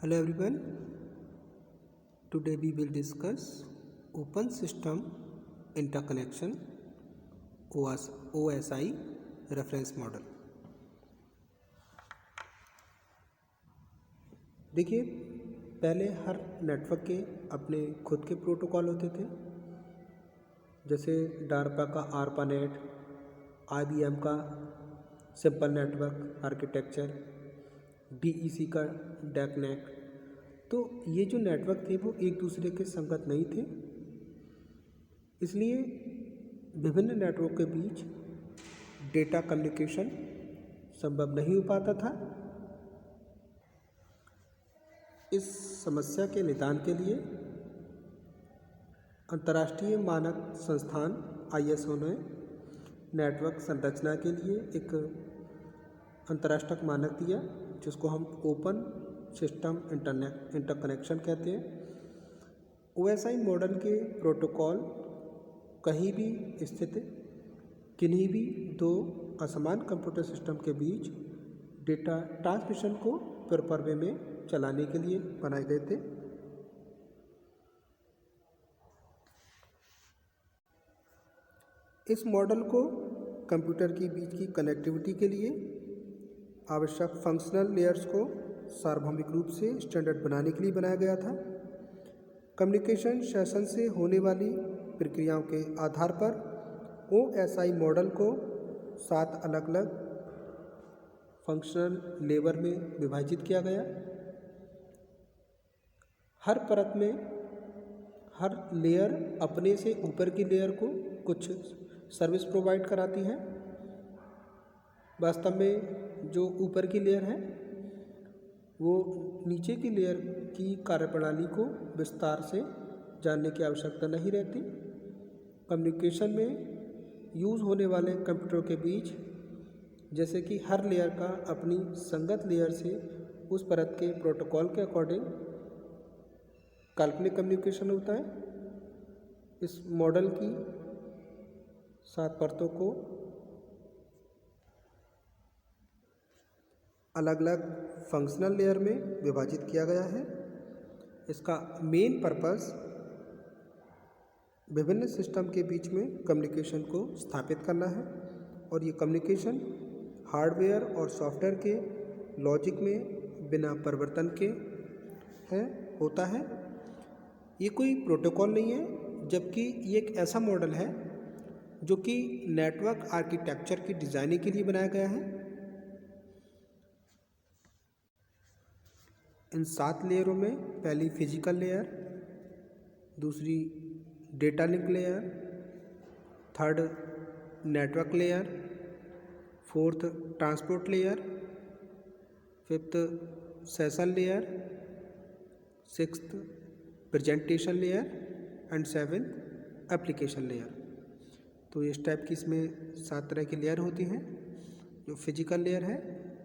Hello everyone. Today we will discuss Open System Interconnection OSI Reference Model. देखिए, पहले हर network के अपने खुद के प्रोटोकॉल होते थे, जैसे डार्पा का आरपानेट, IBM का सिंपल नेटवर्क आर्किटेक्चर, DEC का डैकनेट। तो ये जो नेटवर्क थे वो एक दूसरे के संगत नहीं थे, इसलिए विभिन्न नेटवर्क के बीच डेटा कम्युनिकेशन संभव नहीं हो पाता था। इस समस्या के निदान के लिए अंतर्राष्ट्रीय मानक संस्थान ISO ने नेटवर्क संरचना के लिए एक अंतर्राष्ट्रीय मानक दिया, जिसको हम ओपन सिस्टम इंटरकनेक्शन कहते हैं। OSI मॉडल के प्रोटोकॉल कहीं भी स्थित किन्हीं भी दो असमान कंप्यूटर सिस्टम के बीच डेटा ट्रांसमिशन को प्रॉपर वे में चलाने के लिए बनाए गए थे। इस मॉडल को कंप्यूटर के बीच की कनेक्टिविटी के लिए आवश्यक फंक्शनल लेयर्स को सार्वभौमिक रूप से स्टैंडर्ड बनाने के लिए बनाया गया था। कम्युनिकेशन सेशन से होने वाली प्रक्रियाओं के आधार पर OSI मॉडल को 7 अलग अलग फंक्शनल लेयर में विभाजित किया गया। हर परत में हर लेयर अपने से ऊपर की लेयर को कुछ सर्विस प्रोवाइड कराती है। वास्तव में जो ऊपर की लेयर है वो नीचे की लेयर की कार्यप्रणाली को विस्तार से जानने की आवश्यकता नहीं रहती। कम्युनिकेशन में यूज़ होने वाले कंप्यूटर के बीच जैसे कि हर लेयर का अपनी संगत लेयर से उस परत के प्रोटोकॉल के अकॉर्डिंग काल्पनिक कम्युनिकेशन होता है। इस मॉडल की 7 परतों को अलग अलग फंक्शनल लेयर में विभाजित किया गया है। इसका मेन पर्पस विभिन्न सिस्टम के बीच में कम्युनिकेशन को स्थापित करना है, और ये कम्युनिकेशन हार्डवेयर और सॉफ्टवेयर के लॉजिक में बिना परिवर्तन के होता है। ये कोई प्रोटोकॉल नहीं है, जबकि ये एक ऐसा मॉडल है जो कि नेटवर्क आर्किटेक्चर की डिज़ाइनिंग के लिए बनाया गया है। इन 7 लेयरों में पहली फिजिकल लेयर, दूसरी data link layer, third network layer, fourth transport layer, fifth session layer, sixth presentation layer and seventh application layer. तो इस टाइप की इसमें 7 तरह की लेयर होती हैं। जो फिजिकल लेयर है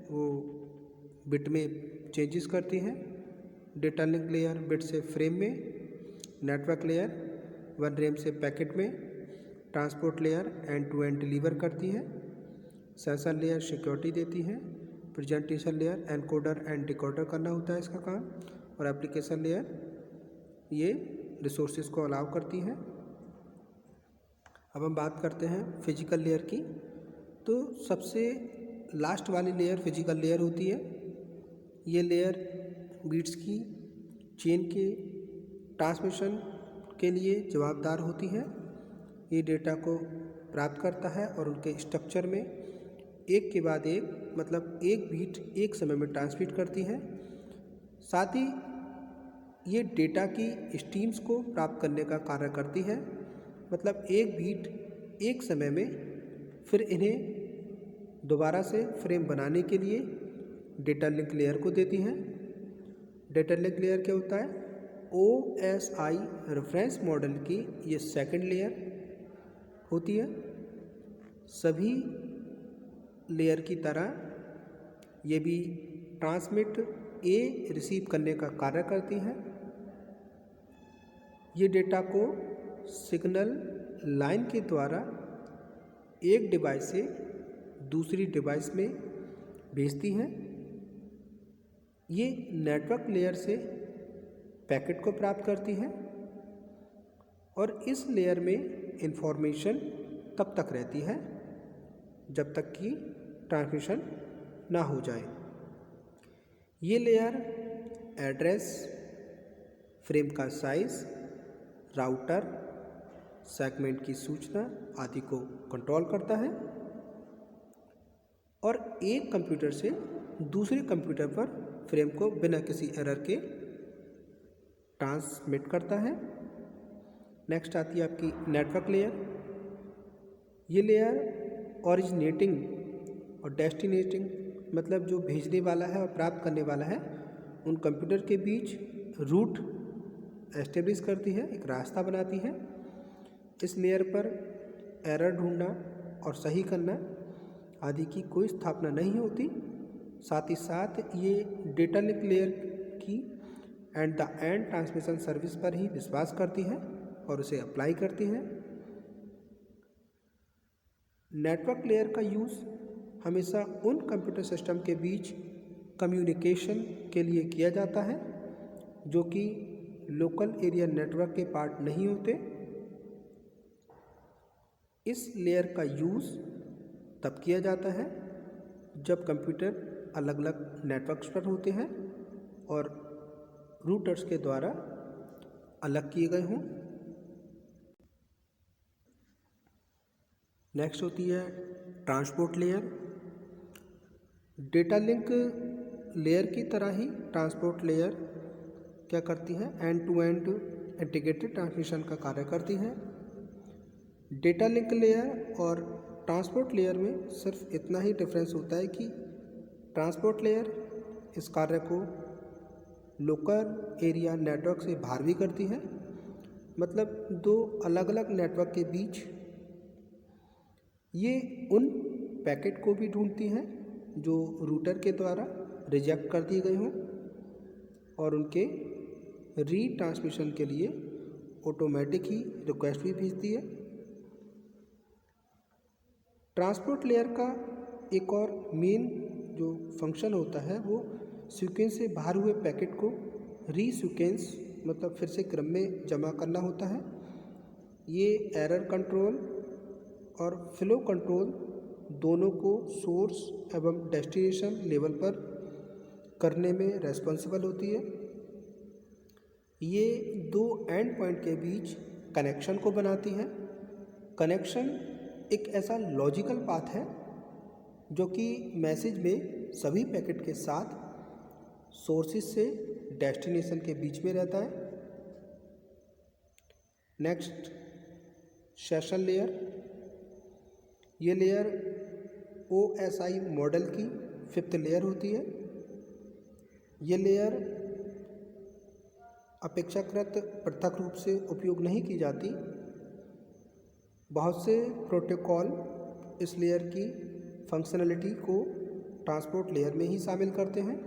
वो बिट में चेंजेस करती हैं। डेटा लिंक लेयर बिट से फ्रेम में, नेटवर्क लेयर 1 रैम से पैकेट में, transport layer end to end deliver करती है, सेंसर लेयर सिक्योरिटी देती है, presentation layer encoder and decoder करना होता है इसका काम, और एप्लीकेशन लेयर ये रिसोर्सेज को अलाउ करती है। अब हम बात करते हैं फिजिकल लेयर की। तो सबसे लास्ट वाली लेयर फिजिकल लेयर होती है। ये लेयर बीट्स की चेन के ट्रांसमिशन के लिए जवाबदार होती है। ये डेटा को प्राप्त करता है और उनके स्ट्रक्चर में एक के बाद एक, मतलब एक बीट एक समय में ट्रांसमिट करती है। साथ ही ये डेटा की स्ट्रीम्स को प्राप्त करने का कार्य करती है, मतलब एक बीट एक समय में, फिर इन्हें दोबारा से फ्रेम बनाने के लिए डेटा लिंक लेयर को देती हैं। डेटा लिंक लेयर क्या होता है? OSI रेफरेंस मॉडल की ये सेकंड लेयर होती है। सभी लेयर की तरह ये भी ट्रांसमिट रिसीव करने का कार्य करती है। ये डेटा को सिग्नल लाइन के द्वारा एक डिवाइस से दूसरी डिवाइस में भेजती हैं। ये नेटवर्क लेयर से पैकेट को प्राप्त करती है और इस लेयर में इंफॉर्मेशन तब तक रहती है जब तक कि ट्रांसमिशन ना हो जाए। ये लेयर एड्रेस, फ्रेम का साइज, राउटर, सेगमेंट की सूचना आदि को कंट्रोल करता है और एक कंप्यूटर से दूसरे कंप्यूटर पर फ्रेम को बिना किसी एरर के ट्रांसमिट करता है। नेक्स्ट आती है आपकी नेटवर्क लेयर। ये लेयर ओरिजिनेटिंग और डेस्टिनेटिंग, मतलब जो भेजने वाला है और प्राप्त करने वाला है, उन कंप्यूटर के बीच रूट एस्टेब्लिश करती है, एक रास्ता बनाती है। इस लेयर पर एरर ढूंढना और सही करना आदि की कोई स्थापना नहीं होती। साथ ही साथ ये डेटा लिंक लेयर की and the end transmission service पर ही विश्वास करती है और उसे अप्लाई करती है। नेटवर्क लेयर का यूज़ हमेशा उन कंप्यूटर सिस्टम के बीच कम्युनिकेशन के लिए किया जाता है जो कि लोकल एरिया नेटवर्क के पार्ट नहीं होते। इस लेयर का यूज़ तब किया जाता है जब कंप्यूटर अलग अलग नेटवर्क्स पर होते हैं और रूटर्स के द्वारा अलग किए गए हों। नेक्स्ट होती है transport layer. Data link layer की तरह ही ट्रांसपोर्ट लेयर क्या करती है, end to end integrated transmission का कार्य करती है। डेटा लिंक लेयर और ट्रांसपोर्ट लेयर में सिर्फ इतना ही डिफरेंस होता है कि ट्रांसपोर्ट लेयर इस कार्य को लोकल एरिया नेटवर्क से बाहर भी करती है, मतलब दो अलग अलग नेटवर्क के बीच ये उन पैकेट को भी ढूंढती हैं जो रूटर के द्वारा रिजेक्ट कर दिए गए हों और उनके रीट्रांसमिशन के लिए ऑटोमेटिक ही रिक्वेस्ट भी भेजती है। ट्रांसपोर्ट लेयर का एक और मेन जो फंक्शन होता है वो सीक्वेंस से बाहर हुए पैकेट को रीसीक्वेंस, मतलब फिर से क्रम में जमा करना होता है। ये एरर कंट्रोल और फ्लो कंट्रोल दोनों को सोर्स एवं डेस्टिनेशन लेवल पर करने में रेस्पॉन्सिबल होती है। ये दो एंड पॉइंट के बीच कनेक्शन को बनाती है। कनेक्शन एक ऐसा लॉजिकल पाथ है जो कि मैसेज में सभी पैकेट के साथ सोर्सेस से डेस्टिनेशन के बीच में रहता है। Next session layer. ये लेयर OSI मॉडल की 5th लेयर होती है। ये लेयर अपेक्षाकृत पृथक रूप से उपयोग नहीं की जाती। बहुत से प्रोटोकॉल इस लेयर की फंक्शनलिटी को ट्रांसपोर्ट लेयर में ही शामिल करते हैं।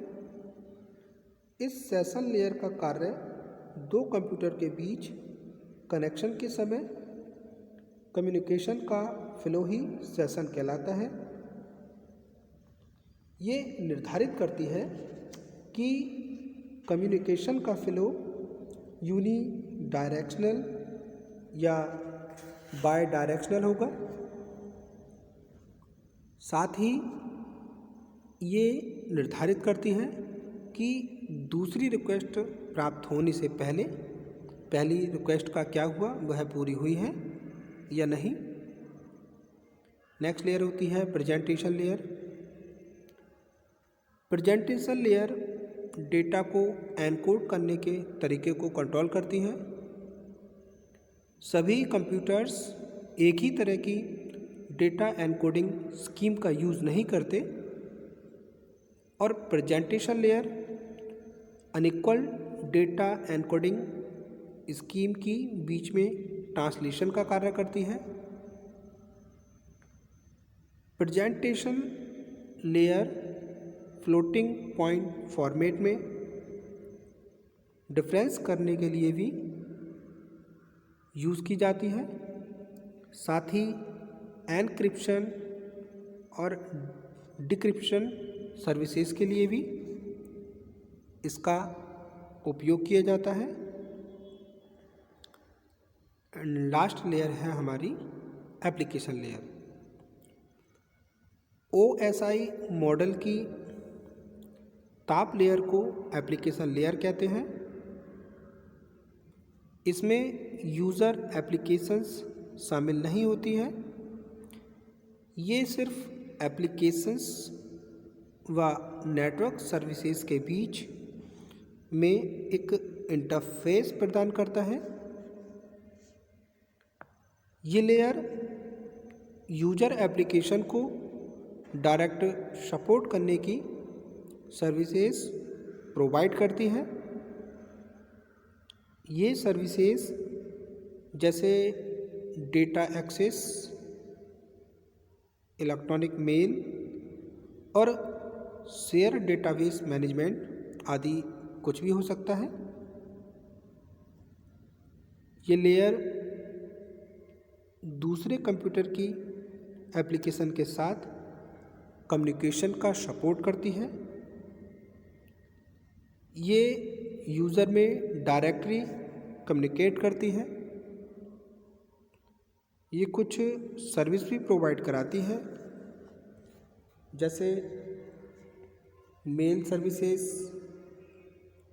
इस सेशन लेयर का कार्य दो कंप्यूटर के बीच कनेक्शन के समय कम्युनिकेशन का फ्लो ही सेशन कहलाता है। ये निर्धारित करती है कि कम्युनिकेशन का फ्लो यूनी डायरेक्शनल या बाय डायरेक्शनल होगा। साथ ही ये निर्धारित करती है कि दूसरी रिक्वेस्ट प्राप्त होने से पहले पहली रिक्वेस्ट का क्या हुआ, वह पूरी हुई है या नहीं। नेक्स्ट लेयर होती है presentation layer. Presentation layer data को एनकोड करने के तरीके को कंट्रोल करती है। सभी कंप्यूटर्स एक ही तरह की डेटा एनकोडिंग स्कीम का यूज़ नहीं करते और presentation layer unequal data encoding scheme की बीच में ट्रांसलेशन का कार्य करती है। Presentation layer floating point format में डिफरेंस करने के लिए भी यूज़ की जाती है। साथ ही एनक्रिप्शन और डिक्रिप्शन सर्विसेज के लिए भी इसका उपयोग किया जाता है। एंड लास्ट लेयर है हमारी एप्लीकेशन लेयर। OSI मॉडल की टॉप लेयर को एप्लीकेशन लेयर कहते हैं। इसमें यूज़र एप्लीकेशंस शामिल नहीं होती है। ये सिर्फ एप्लीकेशंस व नेटवर्क सर्विसेज के बीच में एक इंटरफेस प्रदान करता है। ये लेयर यूज़र एप्लीकेशन को डायरेक्ट सपोर्ट करने की सर्विसेज प्रोवाइड करती है। ये सर्विसेज जैसे डेटा एक्सेस, इलेक्ट्रॉनिक मेल और शेयर डेटाबेस मैनेजमेंट आदि कुछ भी हो सकता है। ये लेयर दूसरे कंप्यूटर की एप्लीकेशन के साथ कम्युनिकेशन का सपोर्ट करती है। ये यूज़र में डायरेक्टली कम्युनिकेट करती है। ये कुछ सर्विस भी प्रोवाइड कराती है, जैसे mail services,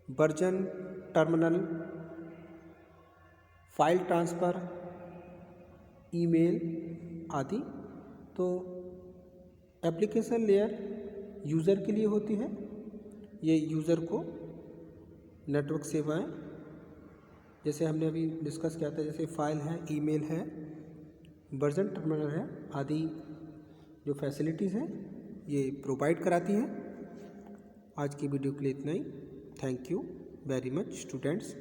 version terminal, file transfer, email आदि। तो एप्लीकेशन लेयर यूज़र के लिए होती है। ये यूज़र को नेटवर्क सेवाएं, जैसे हमने अभी डिस्कस किया था, जैसे फाइल है, ईमेल है, वर्जन टर्मिनल है आदि जो फैसिलिटीज़ हैं ये प्रोवाइड कराती हैं। आज की वीडियो के लिए इतना ही। Thank you very much students.